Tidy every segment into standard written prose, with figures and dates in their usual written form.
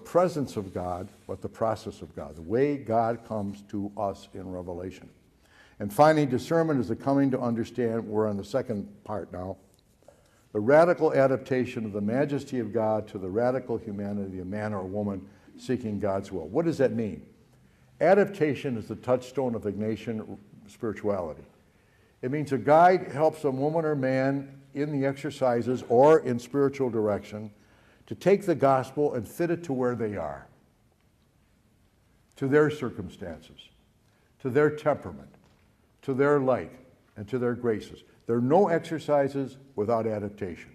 presence of God, but the process of God, the way God comes to us in revelation. And finally, discernment is the coming to understand, we're on the second part now, the radical adaptation of the majesty of God to the radical humanity of man or woman seeking God's will. What does that mean? Adaptation is the touchstone of Ignatian spirituality. It means a guide helps a woman or man in the exercises or in spiritual direction to take the gospel and fit it to where they are, to their circumstances, to their temperament, to their light, and to their graces. There are no exercises without adaptation.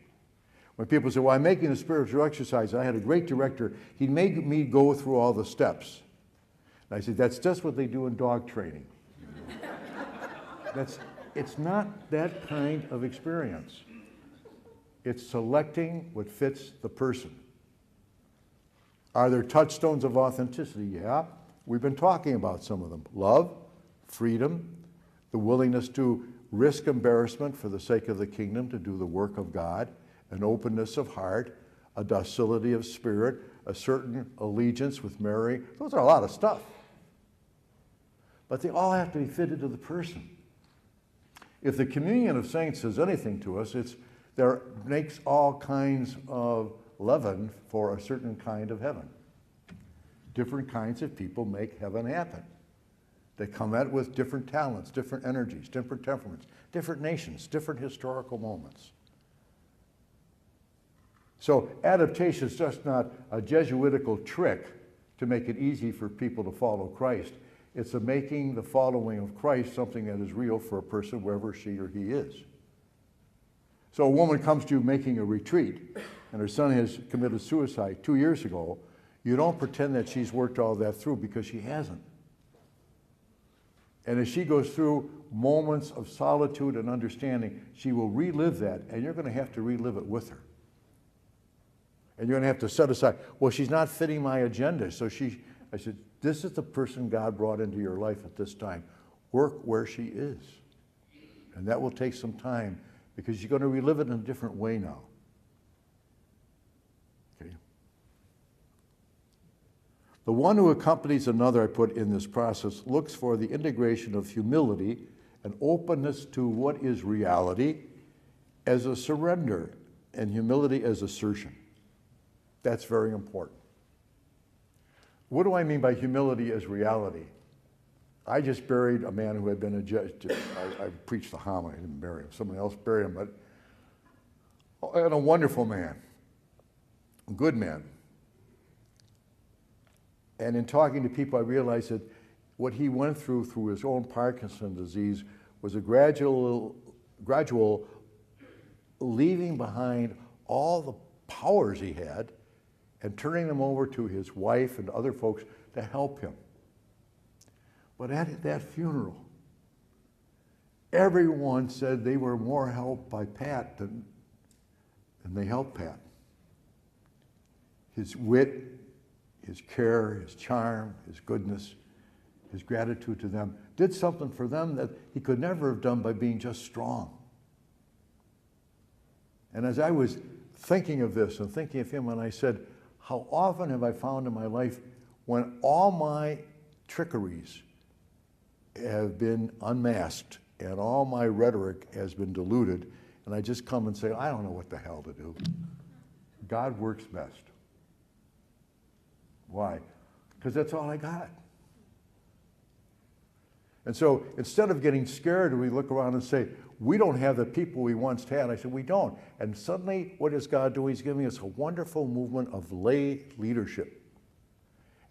When people say, well, I'm making a spiritual exercise, I had a great director, he made me go through all the steps. And I said, that's just what they do in dog training. It's not that kind of experience. It's selecting what fits the person. Are there touchstones of authenticity? Yeah, we've been talking about some of them. Love, freedom, the willingness to risk embarrassment for the sake of the kingdom to do the work of God, an openness of heart, a docility of spirit, a certain allegiance with Mary. Those are a lot of stuff. But they all have to be fitted to the person. If the communion of saints says anything to us, there makes all kinds of leaven for a certain kind of heaven. Different kinds of people make heaven happen. They come at it with different talents, different energies, different temperaments, different nations, different historical moments. So adaptation is just not a Jesuitical trick to make it easy for people to follow Christ. It's a making the following of Christ something that is real for a person wherever she or he is. So a woman comes to you making a retreat, and her son has committed suicide 2 years ago. You don't pretend that she's worked all that through, because she hasn't. And as she goes through moments of solitude and understanding, she will relive that, and you're going to have to relive it with her. And you're going to have to set aside, well, she's not fitting my agenda. I said, this is the person God brought into your life at this time. Work where she is. And that will take some time, because you're going to relive it in a different way now. Okay. The one who accompanies another, I put in this process, looks for the integration of humility and openness to what is reality as a surrender, and humility as assertion. That's very important. What do I mean by humility as reality? I just buried a man who had been a judge. I preached the homily. I didn't bury him. Someone else buried him. And a wonderful man, a good man. And in talking to people, I realized that what he went through his own Parkinson's disease was a gradual leaving behind all the powers he had and turning them over to his wife and other folks to help him. But at that funeral, everyone said they were more helped by Pat than they helped Pat. His wit, his care, his charm, his goodness, his gratitude to them did something for them that he could never have done by being just strong. And as I was thinking of this and thinking of him, and I said, how often have I found in my life when all my trickeries have been unmasked and all my rhetoric has been diluted, and I just come and say, I don't know what the hell to do. God works best. Why? Because that's all I got. And so instead of getting scared, we look around and say, we don't have the people we once had. I said, we don't. And suddenly, what is God doing? He's giving us a wonderful movement of lay leadership.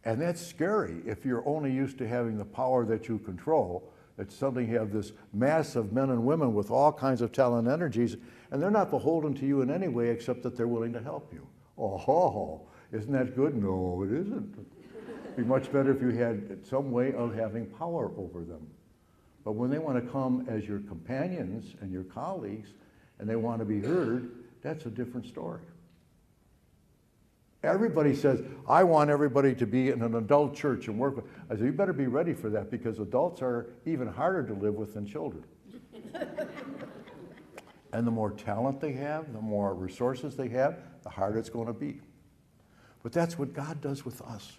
And that's scary if you're only used to having the power that you control, that suddenly you have this mass of men and women with all kinds of talent and energies, and they're not beholden to you in any way except that they're willing to help you. Oh, isn't that good? No, it isn't. It'd be much better if you had some way of having power over them. But when they want to come as your companions and your colleagues, and they want to be heard, that's a different story. Everybody says, I want everybody to be in an adult church and work with. I said, you better be ready for that, because adults are even harder to live with than children. And the more talent they have, the more resources they have, the harder it's going to be. But that's what God does with us.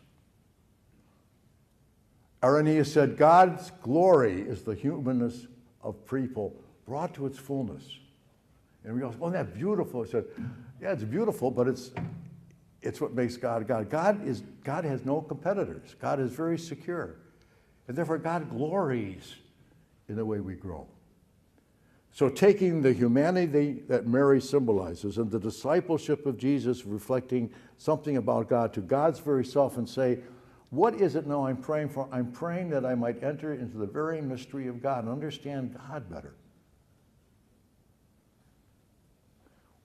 Irenaeus said, God's glory is the humanness of people brought to its fullness. And we go, well, isn't that beautiful? I said, yeah, it's beautiful, but it's what makes God God. God has no competitors. God is very secure. And therefore, God glories in the way we grow. So taking the humanity that Mary symbolizes and the discipleship of Jesus reflecting something about God to God's very self and say, what is it now I'm praying for? I'm praying that I might enter into the very mystery of God and understand God better.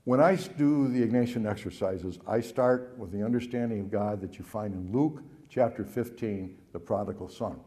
When I do the Ignatian exercises, I start with the understanding of God that you find in Luke chapter 15, the prodigal son.